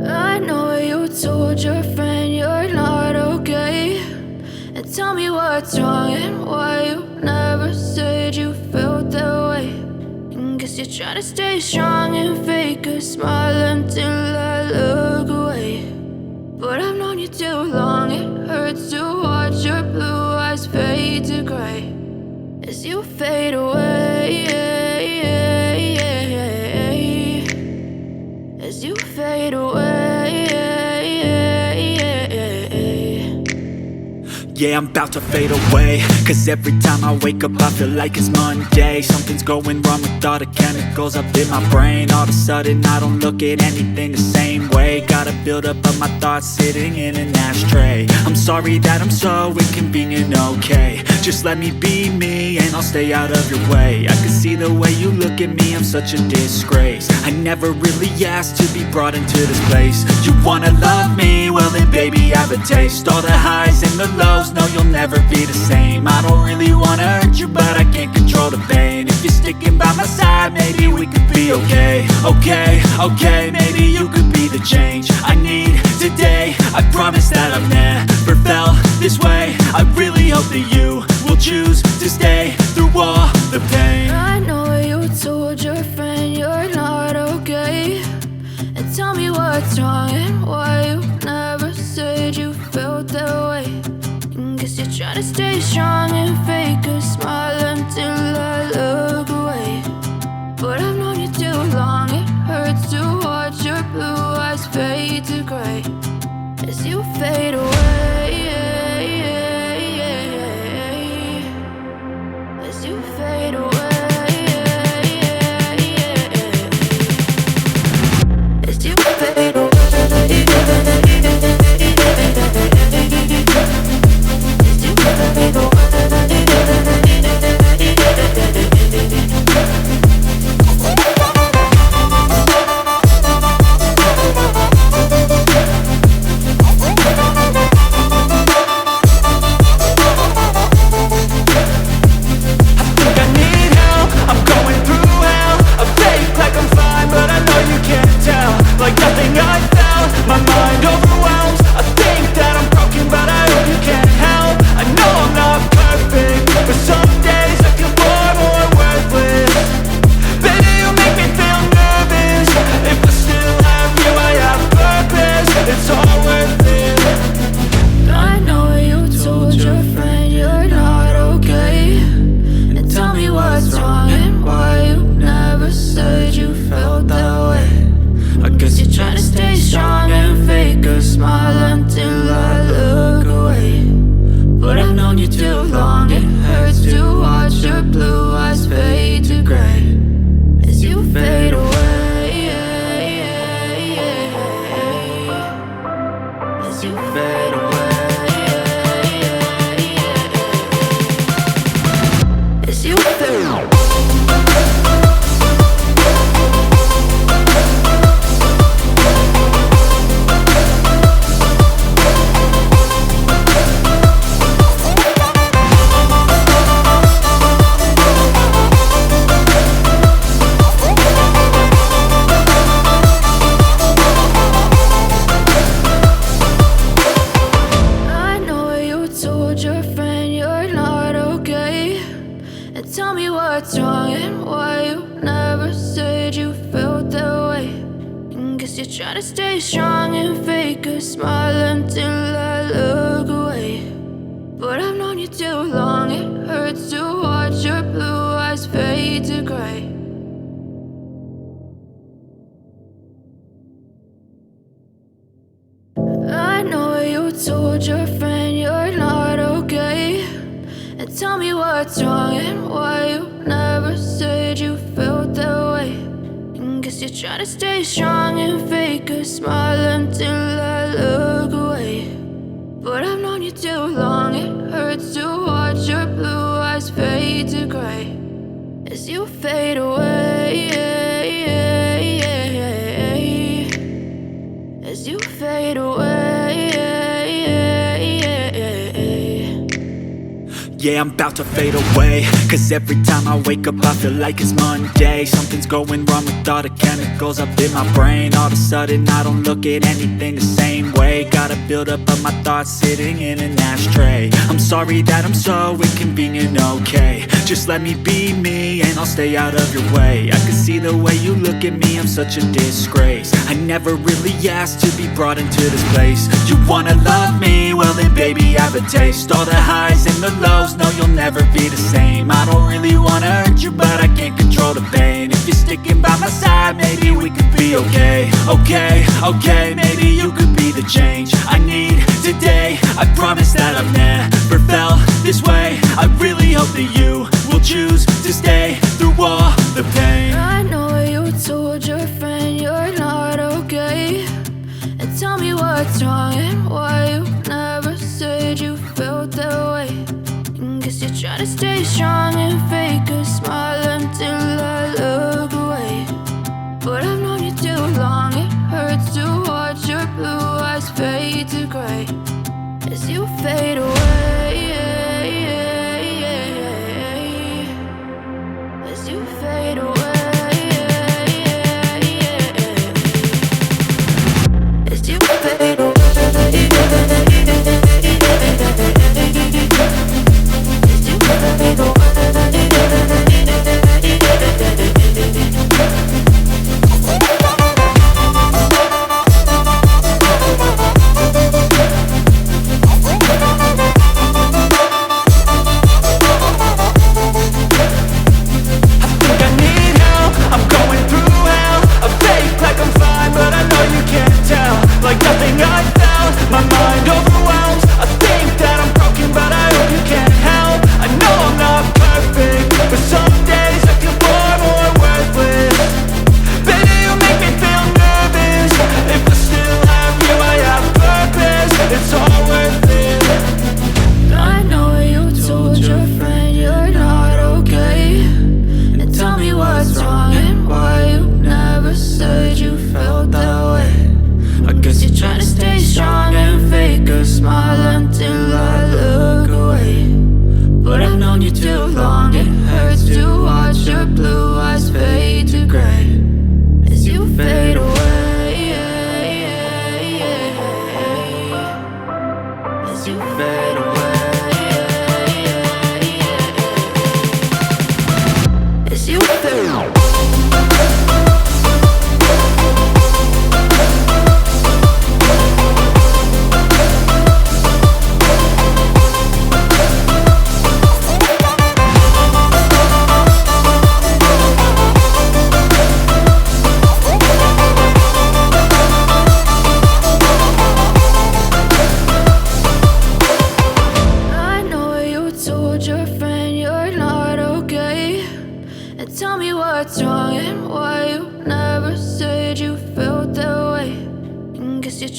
I know you told your friend you're not okay, and tell me what's wrong and why you never said you felt that way. And guess you're trying to stay strong and fake a smile until I look away. But I've known you too long, it hurts to watch your blue eyes fade to gray as you fade away, as you fade away. Yeah, I'm about to fade away, cause every time I wake up I feel like it's Monday. Something's going wrong with all the chemicals up in my brain. All of a sudden I don't look at anything the same way. Got a buildup of my thoughts sitting in an ashtray. I'm sorry that I'm so inconvenient, okay. Just let me be me and I'll stay out of your way. I can see the way you look at me, I'm such a disgrace. I never really asked to be brought into this place. You wanna love me? Well then baby have a taste. All the highs and the lows, no you'll never be the same. I don't really wanna hurt you but I can't control the pain. If you're sticking by my side maybe we could be okay. Okay, maybe you could be the change I need today. I promise that I've never felt this way. I really hope that you will choose to stay through all the pain. I know you told your friend you're not okay, and tell me what's wrong and why you never said you felt that way. And guess you're trying to stay strong and fake a smile until I look away. But I've known you too long, it hurts to watch your blue eyes fade to gray as you fade away, as you fade away, as you fade away. Try to stay strong and fake a smile until I look away. But I've known you too long, it hurts to watch your blue eyes fade to gray. I know you told your friend you're not okay, and tell me what's wrong and why you never said you felt that way. And guess you're try to stay strong and fake a smile until I look away. But I've known you too long, it hurts to watch your blue eyes fade to gray as you fade away, as you fade away. Yeah, I'm about to fade away, cause every time I wake up I feel like it's Monday. Something's going wrong with all the chemicals up in my brain. All of a sudden I don't look at anything the same way. Gotta build up of my thoughts sitting in an ashtray. I'm sorry that I'm so inconvenient, okay. Just let me be me and I'll stay out of your way. I can see the way you look at me, I'm such a disgrace. I never really asked to be brought into this place. You wanna love me? Well then baby I have a taste. All the highs and the lows, no you'll never be the same. I don't really wanna hurt you but I can't control the pain. If you're sticking by my side maybe we could be okay. Okay, maybe you could be the change I need today. I promise that I've never felt this way. I really hope that you will choose to stay through all the pain. I know you told your friend you're not okay, and tell me what's wrong and why you never said you felt that way. Guess you try to stay strong and fake a smile until I look away. But I've known you too long, it hurts to watch your blue eyes fade to gray as you fade away, as you fade away, as you fade away.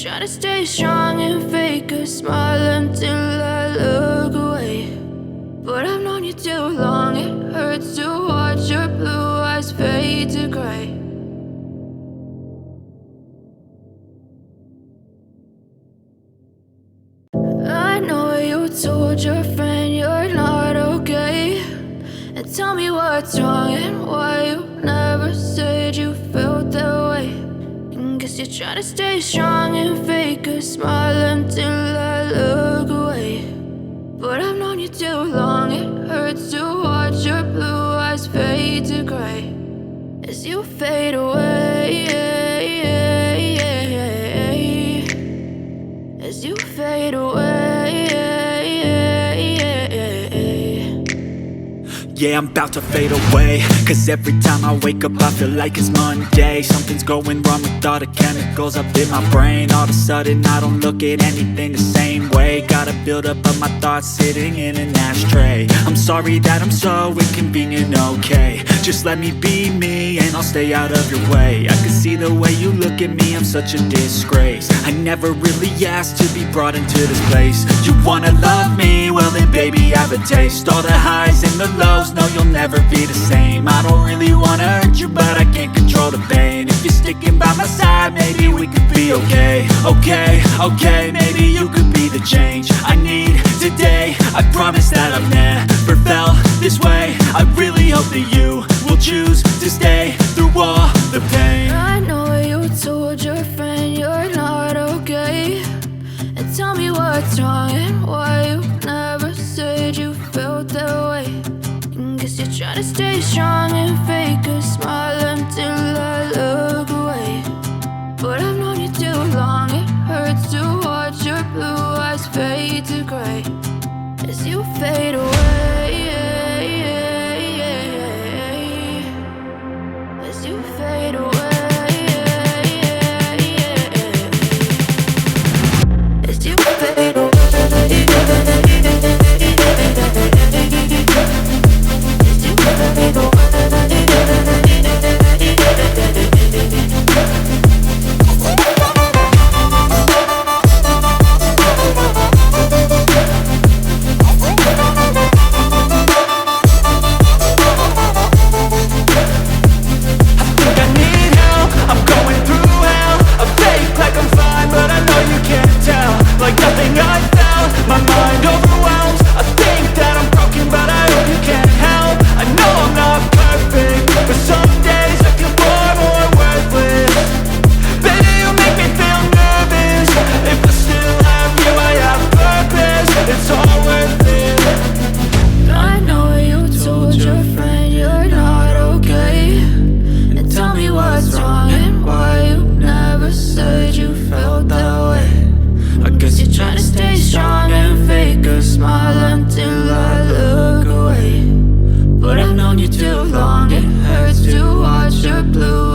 Try to stay strong and fake a smile until I look away. But I've known you too long, it hurts to watch your blue eyes fade to gray. I know you told your friend you're not okay, and tell me what's wrong and why you never said you felt that way. Guess you try to stay strong and fake a smile until I look away. But I've known you too long, it hurts to watch your blue eyes fade to gray as you fade away, as you fade away. Yeah, I'm about to fade away, cause every time I wake up I feel like it's Monday. Something's going wrong with all the chemicals up in my brain. All of a sudden I don't look at anything the same way. Gotta build up of my thoughts sitting in an ashtray. I'm sorry that I'm so inconvenient, okay. Just let me be me and I'll stay out of your way. I can see the way you look at me, I'm such a disgrace. I never really asked to be brought into this place. You wanna love me? Well then baby I have a taste. All the highs and the lows, no you'll never be the same. I don't really wanna hurt you but I can't control the pain. If you're sticking by my side, maybe we could be okay. Okay, maybe you could be the change I need today. I promise that I've never felt this way. I really hope that you will choose to stay through all the pain. I know you told your friend you're not okay, and tell me what's wrong and why you never said you felt that way. Guess you're trying to stay strong and fake a smile until I look away. But I've known you too long, it hurts to watch your blue eyes fade to gray as you fade away. As you fade away. As you fade away. As you fade away. Like nothing I felt, my mind overwhelms. I think that I'm broken, but I hope you can't help. I know I'm not perfect, but some days I feel far more worthless. Baby, you make me feel nervous. If I still have you, I have purpose. It's all worth it. I know you told your friend you're not okay, and tell me what's wrong and why you never said you felt that way. I guess you're trying to stay strong and fake a smile until I look away. But I've known you too long, it hurts to watch your blue